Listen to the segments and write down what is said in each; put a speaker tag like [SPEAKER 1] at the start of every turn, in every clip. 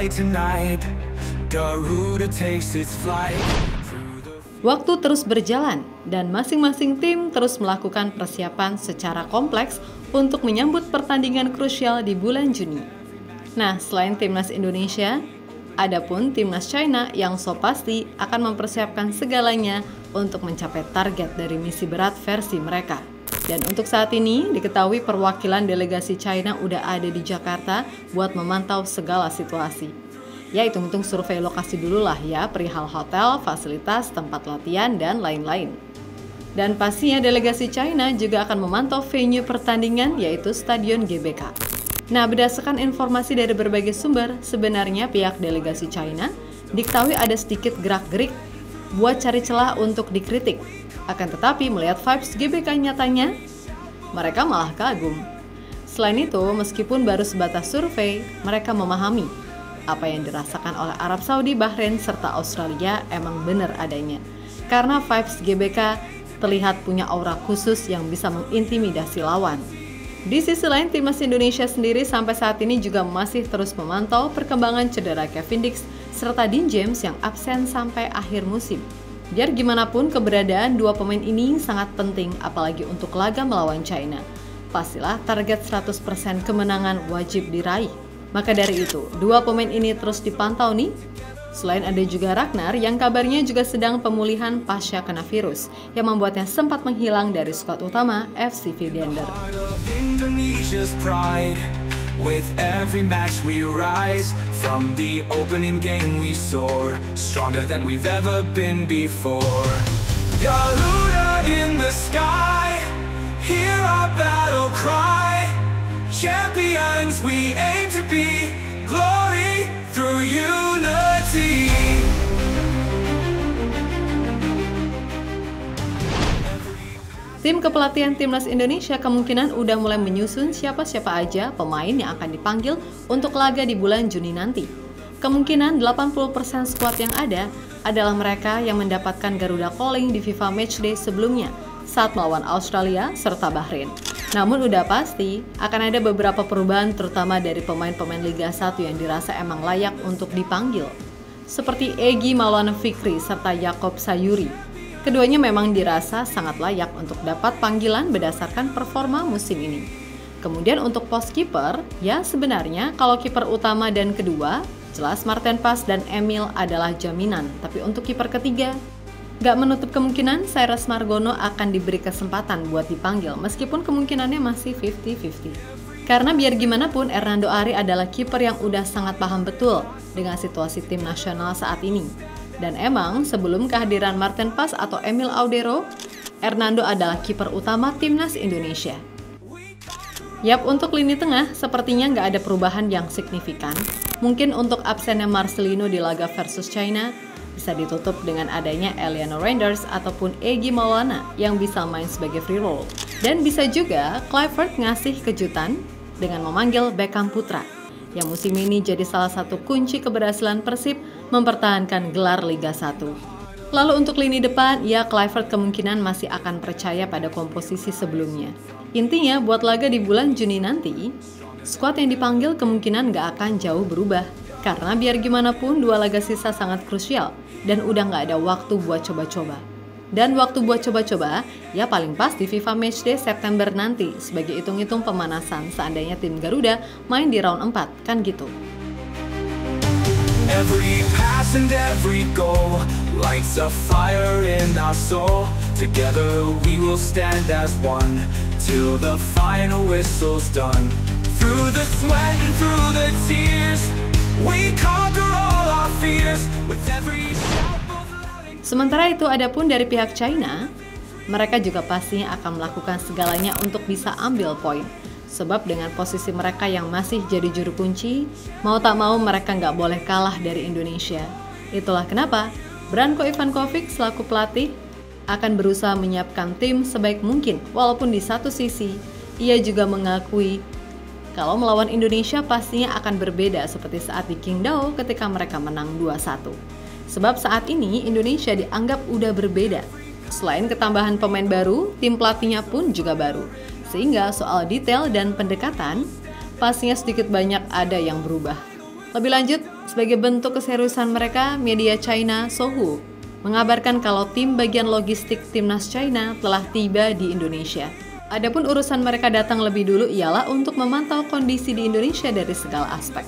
[SPEAKER 1] fight tonight. Garuda takes its flight.
[SPEAKER 2] Waktu terus berjalan dan masing-masing tim terus melakukan persiapan secara kompleks untuk menyambut pertandingan krusial di bulan Juni. Nah, selain timnas Indonesia, ada pun timnas China yang so pasti akan mempersiapkan segalanya untuk mencapai target dari misi berat versi mereka. Dan untuk saat ini, diketahui perwakilan delegasi China udah ada di Jakarta buat memantau segala situasi. Ya, hitung-hitung survei lokasi dulu lah ya, perihal hotel, fasilitas, tempat latihan, dan lain-lain. Dan pastinya delegasi China juga akan memantau venue pertandingan, yaitu Stadion GBK. Nah, berdasarkan informasi dari berbagai sumber, sebenarnya pihak delegasi China diketahui ada sedikit gerak-gerik buat cari celah untuk dikritik. Akan tetapi melihat vibes GBK nyatanya, mereka malah kagum. Selain itu, meskipun baru sebatas survei, mereka memahami apa yang dirasakan oleh Arab Saudi, Bahrain, serta Australia emang benar adanya. Karena vibes GBK terlihat punya aura khusus yang bisa mengintimidasi lawan. Di sisi lain, timnas Indonesia sendiri sampai saat ini juga masih terus memantau perkembangan cedera Kevin Dix serta Dean James yang absen sampai akhir musim. Biar gimana pun, keberadaan dua pemain ini sangat penting, apalagi untuk laga melawan China. Pastilah target 100% kemenangan wajib diraih. Maka dari itu, dua pemain ini terus dipantau nih. Selain ada juga Ragnar yang kabarnya juga sedang pemulihan pasca kena virus yang membuatnya sempat menghilang dari skuad utama FC Vidender.
[SPEAKER 1] Indonesia's pride. With every match we rise, from the opening game we soar, stronger than we've ever been before. Garuda in the sky, hear our battle cry. Champions we aim to be, glory through unity.
[SPEAKER 2] Tim kepelatihan timnas Indonesia kemungkinan udah mulai menyusun siapa-siapa aja pemain yang akan dipanggil untuk laga di bulan Juni nanti. Kemungkinan 80% skuad yang ada adalah mereka yang mendapatkan Garuda Calling di FIFA Matchday sebelumnya saat melawan Australia serta Bahrain. Namun udah pasti akan ada beberapa perubahan terutama dari pemain-pemain Liga 1 yang dirasa emang layak untuk dipanggil. Seperti Egy Maulana Fikri serta Yaakob Sayuri. Keduanya memang dirasa sangat layak untuk dapat panggilan berdasarkan performa musim ini. Kemudian untuk pos kiper, ya sebenarnya kalau kiper utama dan kedua, jelas Marten Pas dan Emil adalah jaminan. Tapi untuk kiper ketiga, gak menutup kemungkinan Cyrus Margono akan diberi kesempatan buat dipanggil, meskipun kemungkinannya masih 50-50. Karena biar gimana pun, Hernando Ari adalah kiper yang udah sangat paham betul dengan situasi tim nasional saat ini. Dan emang sebelum kehadiran Marten Pas atau Emil Audero, Hernando adalah kiper utama timnas Indonesia. Yap, untuk lini tengah sepertinya nggak ada perubahan yang signifikan. Mungkin untuk absennya Marcelino di laga versus China bisa ditutup dengan adanya Eliano Reinders ataupun Egy Maulana yang bisa main sebagai free roll. Dan bisa juga Kluivert ngasih kejutan dengan memanggil Beckham Putra, yang musim ini jadi salah satu kunci keberhasilan Persib mempertahankan gelar Liga 1. Lalu untuk lini depan, ya Kluivert kemungkinan masih akan percaya pada komposisi sebelumnya. Intinya buat laga di bulan Juni nanti, skuad yang dipanggil kemungkinan nggak akan jauh berubah. Karena biar gimana pun dua laga sisa sangat krusial dan udah nggak ada waktu buat coba-coba. Dan waktu buat coba-coba ya paling pas di FIFA Matchday September nanti sebagai hitung-hitung pemanasan seandainya tim Garuda main di round 4, kan gitu.
[SPEAKER 1] Every pass and every goal lights a fire in our soul. Together we will stand as one till the final whistle's done. Through the sweat and through the tears, we conquer all our fears with every shout.
[SPEAKER 2] Sementara itu, adapun dari pihak China, mereka juga pastinya akan melakukan segalanya untuk bisa ambil poin. Sebab dengan posisi mereka yang masih jadi juru kunci, mau tak mau mereka nggak boleh kalah dari Indonesia. Itulah kenapa Branko Ivankovic selaku pelatih akan berusaha menyiapkan tim sebaik mungkin. Walaupun di satu sisi, ia juga mengakui kalau melawan Indonesia pastinya akan berbeda seperti saat di Qingdao ketika mereka menang 2-1. Sebab saat ini Indonesia dianggap udah berbeda. Selain ketambahan pemain baru, tim pelatihnya pun juga baru. Sehingga soal detail dan pendekatan, pastinya sedikit banyak ada yang berubah. Lebih lanjut, sebagai bentuk keseriusan mereka, media China Sohu mengabarkan kalau tim bagian logistik timnas China telah tiba di Indonesia. Adapun urusan mereka datang lebih dulu ialah untuk memantau kondisi di Indonesia dari segala aspek.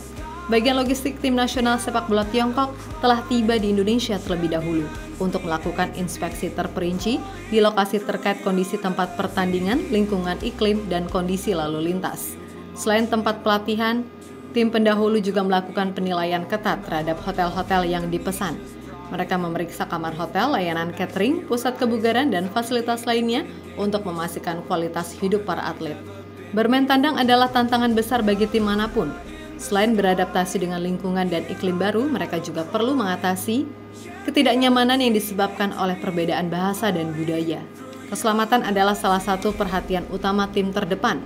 [SPEAKER 2] Bagian logistik tim nasional sepak bola Tiongkok telah tiba di Indonesia terlebih dahulu untuk melakukan inspeksi terperinci di lokasi terkait kondisi tempat pertandingan, lingkungan iklim, dan kondisi lalu lintas. Selain tempat pelatihan, tim pendahulu juga melakukan penilaian ketat terhadap hotel-hotel yang dipesan. Mereka memeriksa kamar hotel, layanan catering, pusat kebugaran, dan fasilitas lainnya untuk memastikan kualitas hidup para atlet. Bermain tandang adalah tantangan besar bagi tim manapun. Selain beradaptasi dengan lingkungan dan iklim baru, mereka juga perlu mengatasi ketidaknyamanan yang disebabkan oleh perbedaan bahasa dan budaya. Keselamatan adalah salah satu perhatian utama tim terdepan.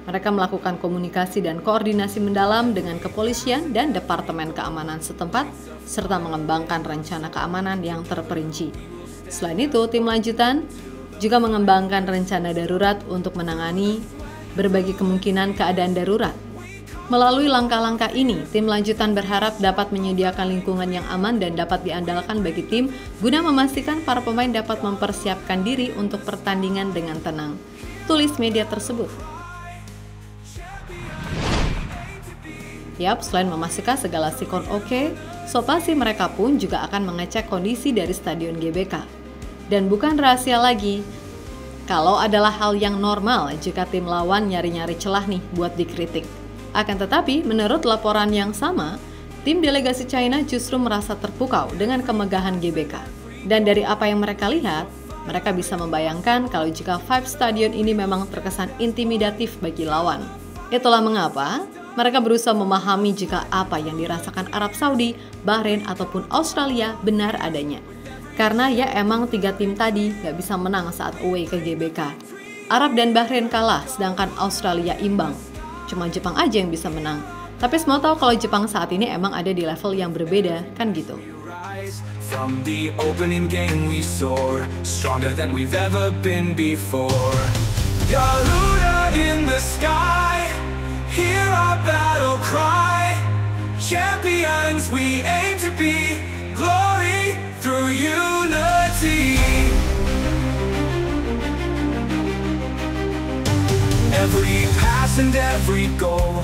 [SPEAKER 2] Mereka melakukan komunikasi dan koordinasi mendalam dengan kepolisian dan Departemen Keamanan setempat, serta mengembangkan rencana keamanan yang terperinci. Selain itu, tim lanjutan juga mengembangkan rencana darurat untuk menangani berbagai kemungkinan keadaan darurat. Melalui langkah-langkah ini, tim lanjutan berharap dapat menyediakan lingkungan yang aman dan dapat diandalkan bagi tim guna memastikan para pemain dapat mempersiapkan diri untuk pertandingan dengan tenang. Tulis media tersebut. Yap, selain memastikan segala sikon oke, so pasti mereka pun juga akan mengecek kondisi dari Stadion GBK. Dan bukan rahasia lagi, kalau adalah hal yang normal jika tim lawan nyari-nyari celah nih buat dikritik. Akan tetapi, menurut laporan yang sama, tim delegasi China justru merasa terpukau dengan kemegahan GBK. Dan dari apa yang mereka lihat, mereka bisa membayangkan kalau jika Five Stadion ini memang terkesan intimidatif bagi lawan. Itulah mengapa mereka berusaha memahami jika apa yang dirasakan Arab Saudi, Bahrain, ataupun Australia benar adanya. Karena ya emang 3 tim tadi gak bisa menang saat away ke GBK. Arab dan Bahrain kalah, sedangkan Australia imbang. Cuma Jepang aja yang bisa menang. Tapi semua tahu kalau Jepang saat ini emang ada di level yang berbeda, kan gitu.
[SPEAKER 1] From the opening game we soar, stronger than we've ever been before. Garuda in the sky, hear our battle cry. Champions we aim to be, glory through unity. Every pass and every goal.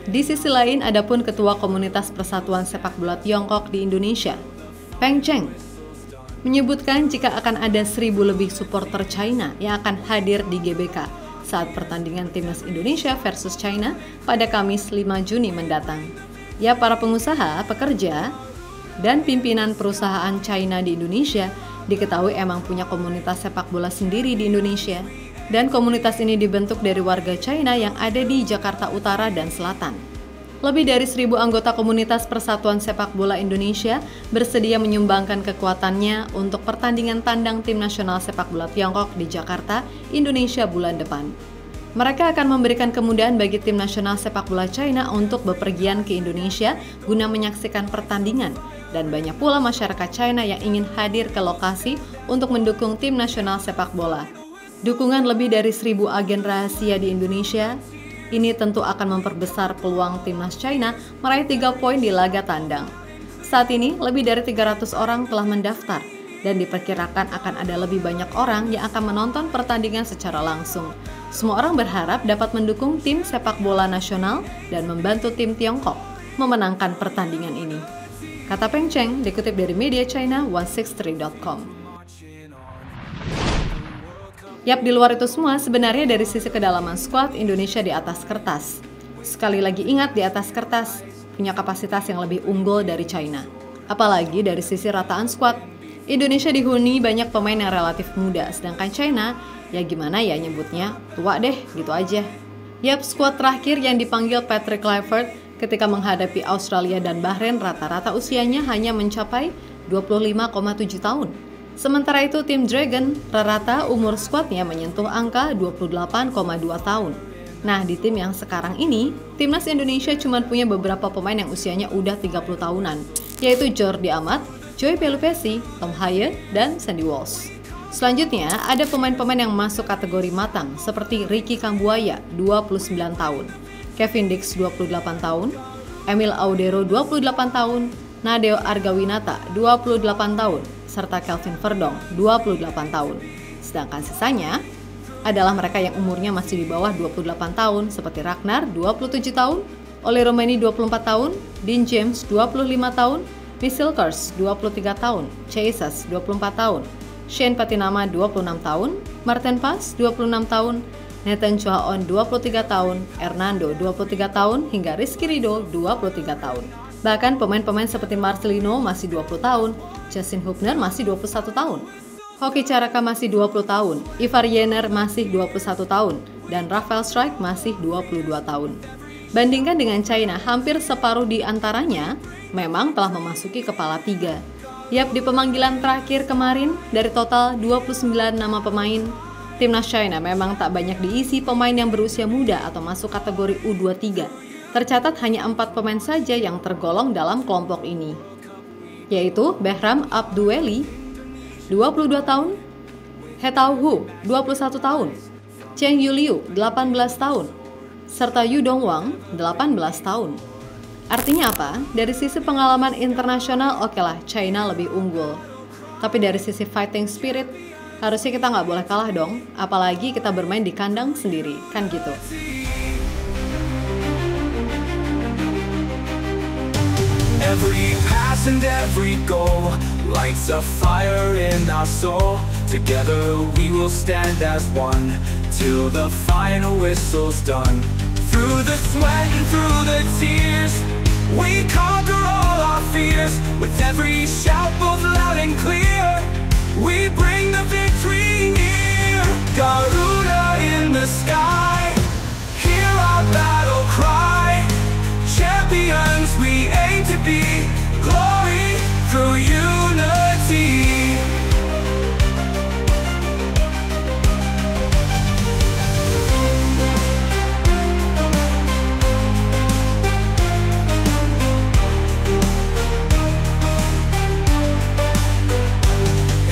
[SPEAKER 2] Di sisi lain, adapun Ketua Komunitas Persatuan Sepak Bola Tiongkok di Indonesia, Peng Cheng, menyebutkan jika akan ada 1.000 lebih supporter China yang akan hadir di GBK saat pertandingan Timnas Indonesia versus China pada Kamis 5 Juni mendatang. Ya, para pengusaha, pekerja, dan pimpinan perusahaan China di Indonesia diketahui emang punya komunitas sepak bola sendiri di Indonesia. Dan komunitas ini dibentuk dari warga China yang ada di Jakarta Utara dan Selatan. Lebih dari 1.000 anggota komunitas Persatuan Sepak Bola Indonesia bersedia menyumbangkan kekuatannya untuk pertandingan tandang tim nasional sepak bola Tiongkok di Jakarta, Indonesia bulan depan. Mereka akan memberikan kemudahan bagi tim nasional sepak bola China untuk bepergian ke Indonesia guna menyaksikan pertandingan, dan banyak pula masyarakat China yang ingin hadir ke lokasi untuk mendukung tim nasional sepak bola. Dukungan lebih dari 1.000 agen rahasia di Indonesia ini tentu akan memperbesar peluang timnas China meraih 3 poin di laga tandang. Saat ini, lebih dari 300 orang telah mendaftar dan diperkirakan akan ada lebih banyak orang yang akan menonton pertandingan secara langsung. Semua orang berharap dapat mendukung tim sepak bola nasional dan membantu tim Tiongkok memenangkan pertandingan ini. Kata Peng Cheng dikutip dari media China 163.com. Yap, di luar itu semua, sebenarnya dari sisi kedalaman skuad, Indonesia di atas kertas. Sekali lagi ingat, di atas kertas punya kapasitas yang lebih unggul dari China. Apalagi dari sisi rataan skuad, Indonesia dihuni banyak pemain yang relatif muda, sedangkan China, ya gimana ya nyebutnya, tua deh, gitu aja. Yap, skuad terakhir yang dipanggil Patrick Kluivert ketika menghadapi Australia dan Bahrain rata-rata usianya hanya mencapai 25,7 tahun. Sementara itu tim Dragon rata-rata umur skuadnya menyentuh angka 28,2 tahun. Nah, di tim yang sekarang ini, timnas Indonesia cuma punya beberapa pemain yang usianya udah 30 tahunan, yaitu Jordi Amat, Joy Pelupesi, Tom Hyatt, dan Sandy Walsh. Selanjutnya, ada pemain-pemain yang masuk kategori matang seperti Ricky Kambuaya, 29 tahun, Kevin Dix, 28 tahun, Emil Audero 28 tahun, Nadeo Argawinata 28 tahun, serta Kelvin Verdong 28 tahun. Sedangkan sisanya adalah mereka yang umurnya masih di bawah 28 tahun seperti Ragnar 27 tahun, Olli Romeni 24 tahun, Dean James 25 tahun, Misilkers 23 tahun, Chasers 24 tahun, Shane Patinama 26 tahun, Martin Paz 26 tahun, Nathan Chuaon 23 tahun, Hernando 23 tahun, hingga Rizky Ridho 23 tahun. Bahkan pemain-pemain seperti Marcelino masih 20 tahun, Justin Hubner masih 21 tahun, Hoki Caraka masih 20 tahun, Ivar Jenner masih 21 tahun, dan Rafael Strike masih 22 tahun. Bandingkan dengan China, hampir separuh di antaranya memang telah memasuki kepala 3. Yap, di pemanggilan terakhir kemarin, dari total 29 nama pemain, Timnas China memang tak banyak diisi pemain yang berusia muda atau masuk kategori U23. Tercatat hanya 4 pemain saja yang tergolong dalam kelompok ini, yaitu Behram Abdueli, 22 tahun, He Tao-hu, 21 tahun, Cheng Yuliu, 18 tahun, serta Yu Dongwang, 18 tahun. Artinya apa? Dari sisi pengalaman internasional, okelah, China lebih unggul. Tapi dari sisi fighting spirit, harusnya kita nggak boleh kalah dong. Apalagi kita bermain di kandang sendiri, kan gitu.
[SPEAKER 1] Every pass and every goal lights a fire in our soul. Together we will stand as one till the final whistle's done. Through the sweat and through the tears, we conquer all our fears. With every shout both loud and clear, we bring the victory near. Garuda in the sky, hear our battle cry. Champions we aim to be, glory through unity.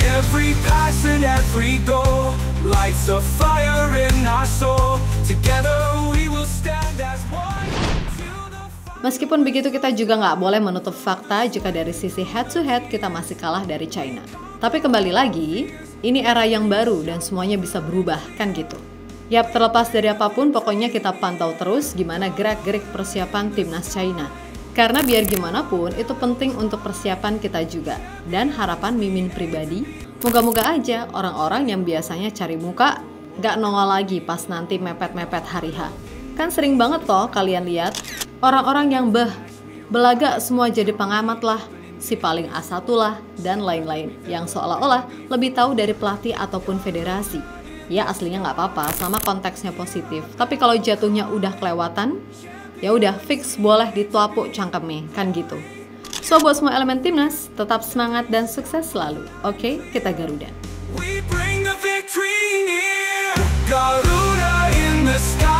[SPEAKER 1] Every pass and every goal lights a fire in our soul. Together we will stand as one.
[SPEAKER 2] Meskipun begitu, kita juga nggak boleh menutup fakta jika dari sisi head to head kita masih kalah dari China. Tapi kembali lagi, ini era yang baru dan semuanya bisa berubah, kan gitu. Yap, terlepas dari apapun, pokoknya kita pantau terus gimana gerak-gerik persiapan timnas China. Karena biar gimana pun, itu penting untuk persiapan kita juga. Dan harapan Mimin pribadi, moga-moga aja orang-orang yang biasanya cari muka nggak nongol lagi pas nanti mepet-mepet hari H. Kan sering banget toh kalian lihat, orang-orang yang belaga semua jadi pengamat lah, si paling A1 lah, dan lain-lain, yang seolah-olah lebih tahu dari pelatih ataupun federasi. Ya aslinya nggak apa-apa, sama konteksnya positif. Tapi kalau jatuhnya udah kelewatan, ya udah fix boleh dituapuk cangkemnya, kan gitu. So buat semua elemen timnas, tetap semangat dan sukses selalu. Oke, kita Garuda.
[SPEAKER 1] We bring the victory near. Garuda in the sky.